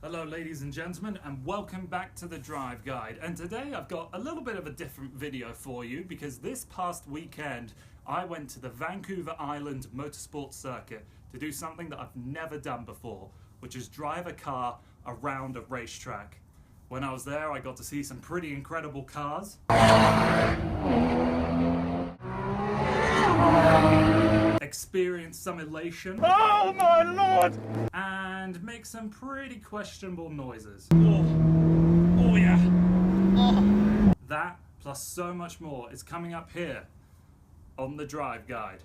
Hello ladies and gentlemen, and welcome back to the Drive Guide. And today I've got a little bit of a different video for you because this past weekend I went to the Vancouver Island Motorsport Circuit to do something that I've never done before, which is drive a car around a racetrack. When I was there I got to see some pretty incredible cars, experience some elation, oh my lord, and make some pretty questionable noises. Oh yeah. Oh. That plus so much more is coming up here on the Drive Guide.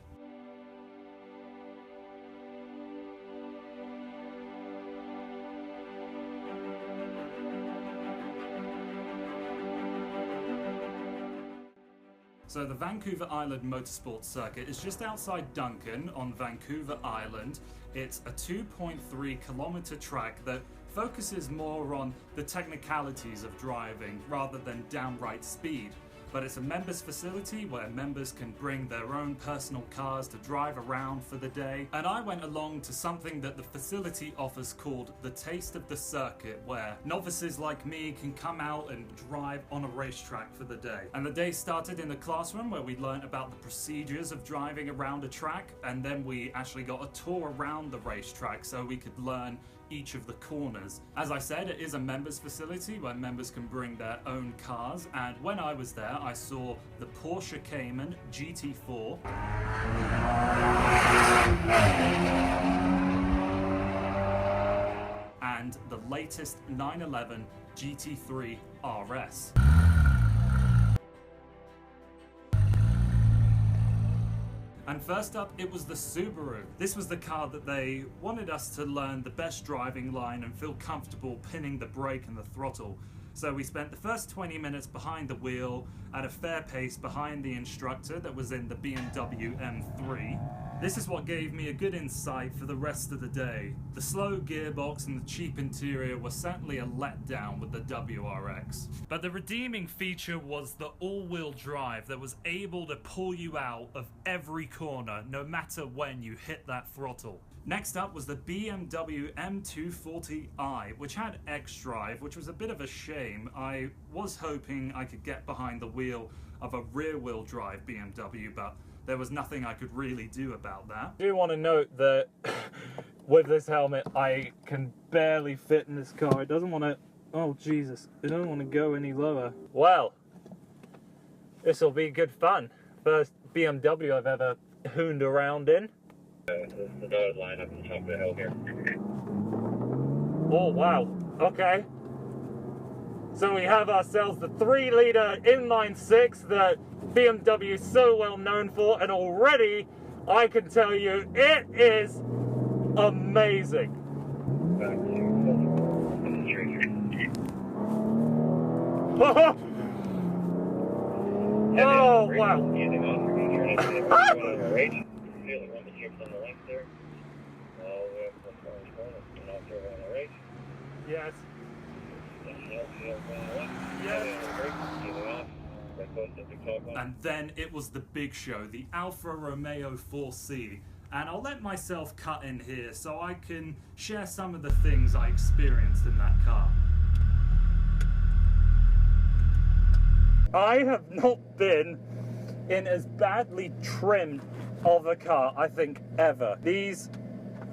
So the Vancouver Island Motorsport Circuit is just outside Duncan on Vancouver Island. It's a 2.3 kilometer track that focuses more on the technicalities of driving rather than downright speed. But it's a members facility where members can bring their own personal cars to drive around for the day. And I went along to something that the facility offers called the Taste of the Circuit, where novices like me can come out and drive on a racetrack for the day. And the day started in the classroom where we learned about the procedures of driving around a track, and then we actually got a tour around the racetrack so we could learn each of the corners. As I said, it is a members facility where members can bring their own cars, and when I was there I saw the Porsche Cayman GT4 and the latest 911 GT3 RS. And first up, it was the Subaru. This was the car that they wanted us to learn the best driving line and feel comfortable pinning the brake and the throttle. So we spent the first 20 minutes behind the wheel at a fair pace behind the instructor that was in the BMW M3. This is what gave me a good insight for the rest of the day. The slow gearbox and the cheap interior were certainly a letdown with the WRX. But the redeeming feature was the all-wheel drive that was able to pull you out of every corner, no matter when you hit that throttle. Next up was the BMW M240i, which had X-Drive, which was a bit of a shame. I was hoping I could get behind the wheel of a rear-wheel drive BMW, but there was nothing I could really do about that. I do want to note that with this helmet I can barely fit in this car. It doesn't want to... oh Jesus, it doesn't want to go any lower. Well, this will be good fun. First BMW I've ever hooned around in. This is the dotted line up the top of the hill here. Oh wow, okay. So we have ourselves the 3-litre inline-6 that BMW is so well known for, and already I can tell you it is amazing. Oh wow. Yes. And then it was the big show, the Alfa Romeo 4C. And I'll let myself cut in here so I can share some of the things I experienced in that car. I have not been in as badly trimmed of a car, I think, ever. These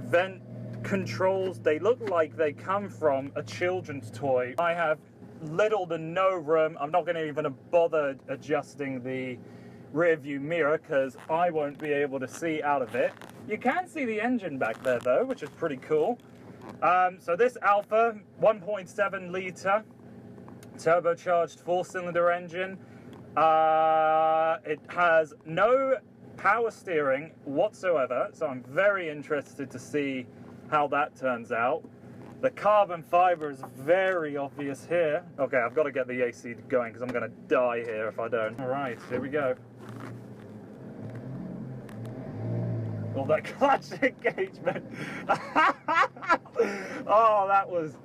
vent controls, they look like they come from a children's toy. I have little to no room. I'm not going to even bother adjusting the rear view mirror because I won't be able to see out of it. You can see the engine back there though, which is pretty cool. So this Alfa 1.7 litre turbocharged 4-cylinder engine. It has no power steering whatsoever, so I'm very interested to see how that turns out. The carbon fiber is very obvious here. Okay, I've got to get the AC going because I'm going to die here if I don't. All right, here we go. Oh, that clutch engagement. Oh, that was...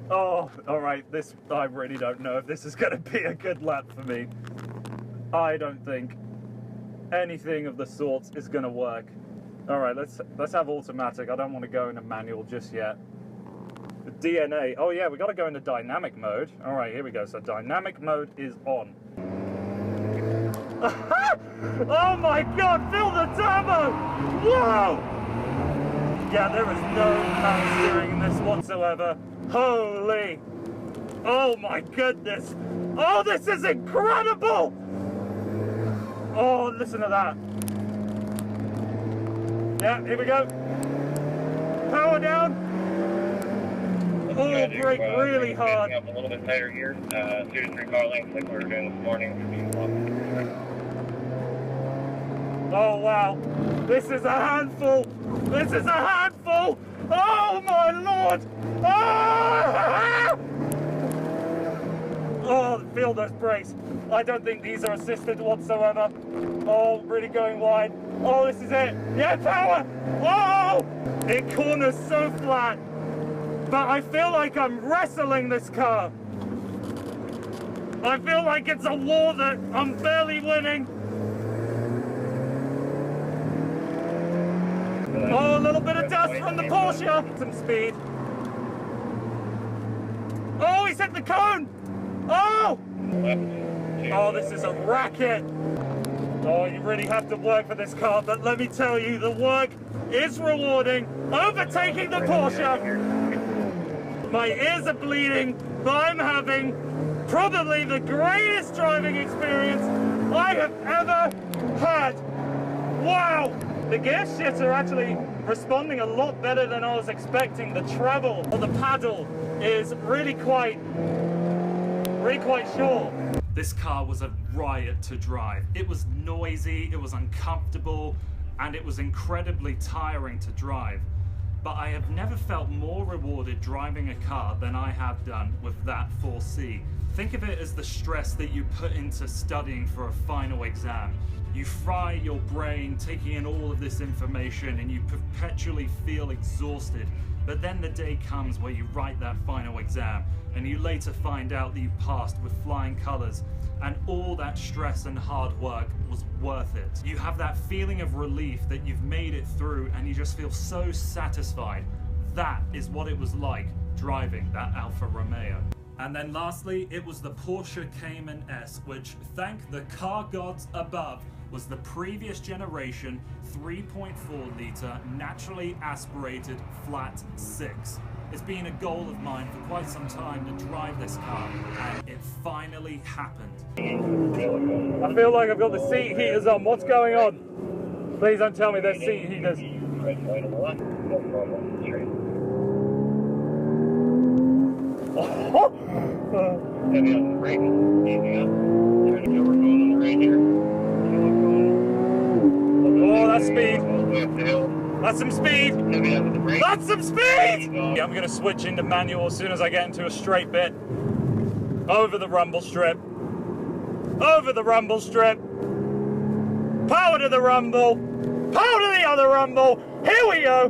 oh, all right, this... I really don't know if this is going to be a good lap for me. I don't think anything of the sorts is going to work. All right, let's have automatic. I don't want to go in a manual just yet. DNA. Oh yeah, we got to go into dynamic mode. All right, here we go. So dynamic mode is on. Oh my God, feel the turbo! Whoa! Yeah, there is no power steering in this whatsoever. Holy! Oh my goodness! Oh, this is incredible! Oh, listen to that. Yeah, here we go. Power down. Oh, brake really hard. Up a little bit tighter here. 2 to 3 car lengths like we were doing this morning. Oh wow, this is a handful. This is a handful. Oh my Lord. Ah! Oh, feel those brakes. I don't think these are assisted whatsoever. Oh, really going wide. Oh, this is it. Yeah, power. Oh, it corners so flat. But I feel like I'm wrestling this car. I feel like it's a war that I'm barely winning. Oh, a little bit of dust from the Porsche. Some speed. Oh, he's hit the cone. Oh! Oh, this is a racket. Oh, you really have to work for this car, but let me tell you, the work is rewarding. Overtaking the Porsche. My ears are bleeding, but I'm having probably the greatest driving experience I have ever had. Wow! The gear shifts are actually responding a lot better than I was expecting. The travel or the paddle is really quite sure. This car was a riot to drive. It was noisy, it was uncomfortable, and it was incredibly tiring to drive. But I have never felt more rewarded driving a car than I have done with that 4C. Think of it as the stress that you put into studying for a final exam. You fry your brain taking in all of this information and you perpetually feel exhausted. But then the day comes where you write that final exam and you later find out that you passed with flying colors, and all that stress and hard work was worth it. You have that feeling of relief that you've made it through and you just feel so satisfied. That is what it was like driving that Alfa Romeo. And then lastly, it was the Porsche Cayman S, which, thank the car gods above, was the previous generation 3.4 litre naturally aspirated flat 6. It's been a goal of mine for quite some time to drive this car, and it finally happened. I feel like I've got the seat heaters on. What's going on? Please don't tell me there's seat heaters. Oh, Heavy on the brake, easy up. Trying to go, we're going on the right here. Oh, that's speed. That's some speed. That's some speed! Yeah, I'm gonna switch into manual as soon as I get into a straight bit. Over the rumble strip. Over the rumble strip. Power to the rumble. Power to the other rumble. Here we go.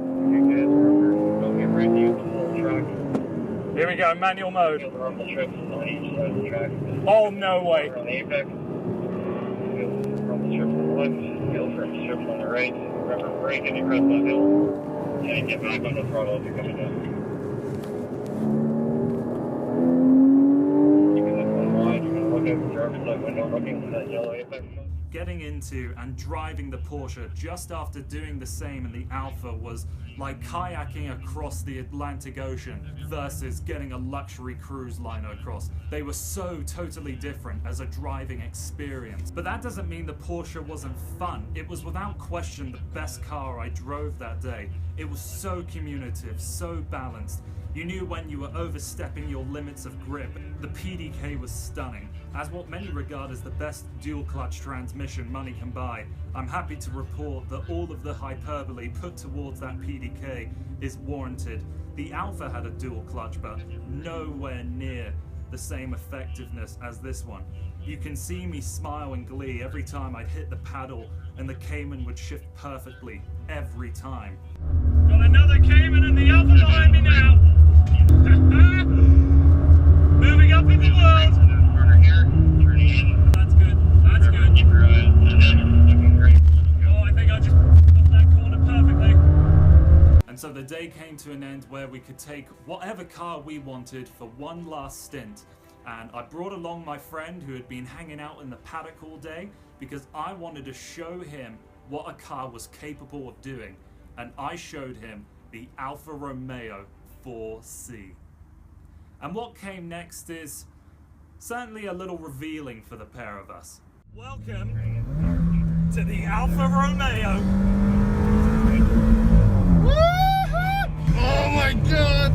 Here we go, manual mode. Oh, no way. On the right, remember brake and you press that hill, and get back on the throttle as you're coming down. You can look one wide, you're going to look out the driver's side window, looking for that yellow apex. Getting into and driving the Porsche just after doing the same in the Alfa was like kayaking across the Atlantic Ocean versus getting a luxury cruise liner across. They were so totally different as a driving experience. But that doesn't mean the Porsche wasn't fun. It was without question the best car I drove that day. It was so communicative, so balanced. You knew when you were overstepping your limits of grip. The PDK was stunning. As what many regard as the best dual-clutch transmission money can buy, I'm happy to report that all of the hyperbole put towards that PDK is warranted. The Alfa had a dual-clutch, but nowhere near the same effectiveness as this one. You can see me smile in glee every time I'd hit the paddle, and the Cayman would shift perfectly every time. Got another Cayman and the Alfa behind me now. Moving up in the world. That's good. That's good. Oh, I think I just got that corner perfectly. And so the day came to an end where we could take whatever car we wanted for one last stint. And I brought along my friend who had been hanging out in the paddock all day because I wanted to show him what a car was capable of doing. And I showed him the Alfa Romeo 4C. And what came next is certainly a little revealing for the pair of us. Welcome to the Alfa Romeo. Oh my god!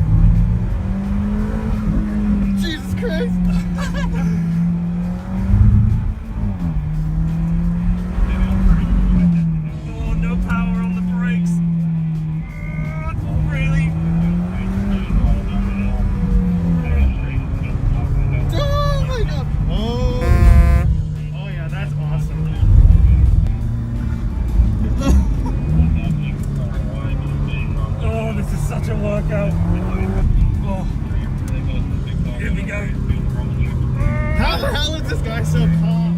Jesus Christ! Oh, no power on the brakes. Really? Oh my god! Oh yeah, that's awesome. Oh, this is such a workout. Oh, here we go. How the hell is this guy so calm?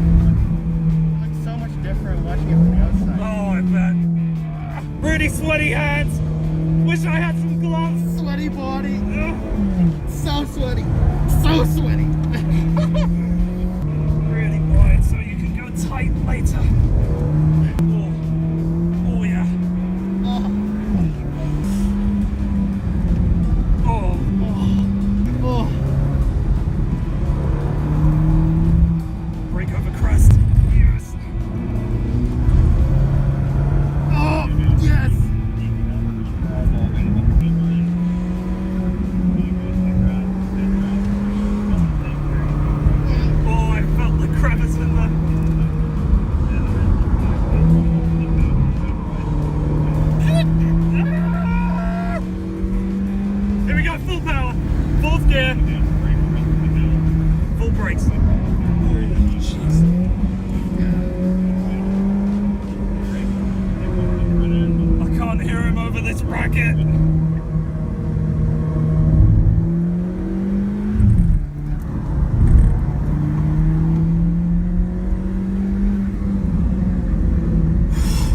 Looks so much different watching it from the outside. Oh, I bet. Pretty sweaty hands. Wish I had some gloves. Sweaty body. Oh, So sweaty. So sweaty. really wide so you can go tight later. Oh, oh yeah. Oh. Oh, Oh. brake over crest. Yes. Oh. Yes. Oh, I felt the crevice in there. Here we go, full power, fourth gear, full brakes. Oh, jeez. I can't hear him over this bracket.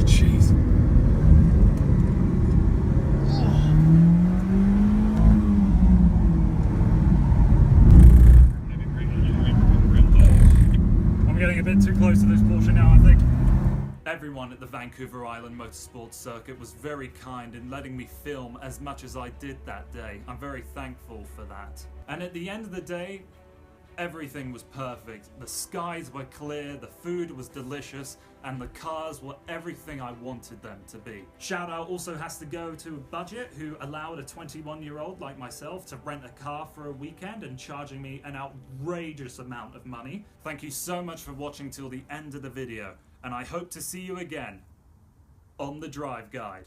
Jeez. I'm getting a bit too close to this Porsche now, I think. Everyone at the Vancouver Island Motorsport Circuit was very kind in letting me film as much as I did that day. I'm very thankful for that. And at the end of the day, everything was perfect. The skies were clear, the food was delicious, and the cars were everything I wanted them to be. Shout out also has to go to Budget, who allowed a 21-year-old like myself to rent a car for a weekend and charging me an outrageous amount of money. Thank you so much for watching till the end of the video, and I hope to see you again on The Drive Guide.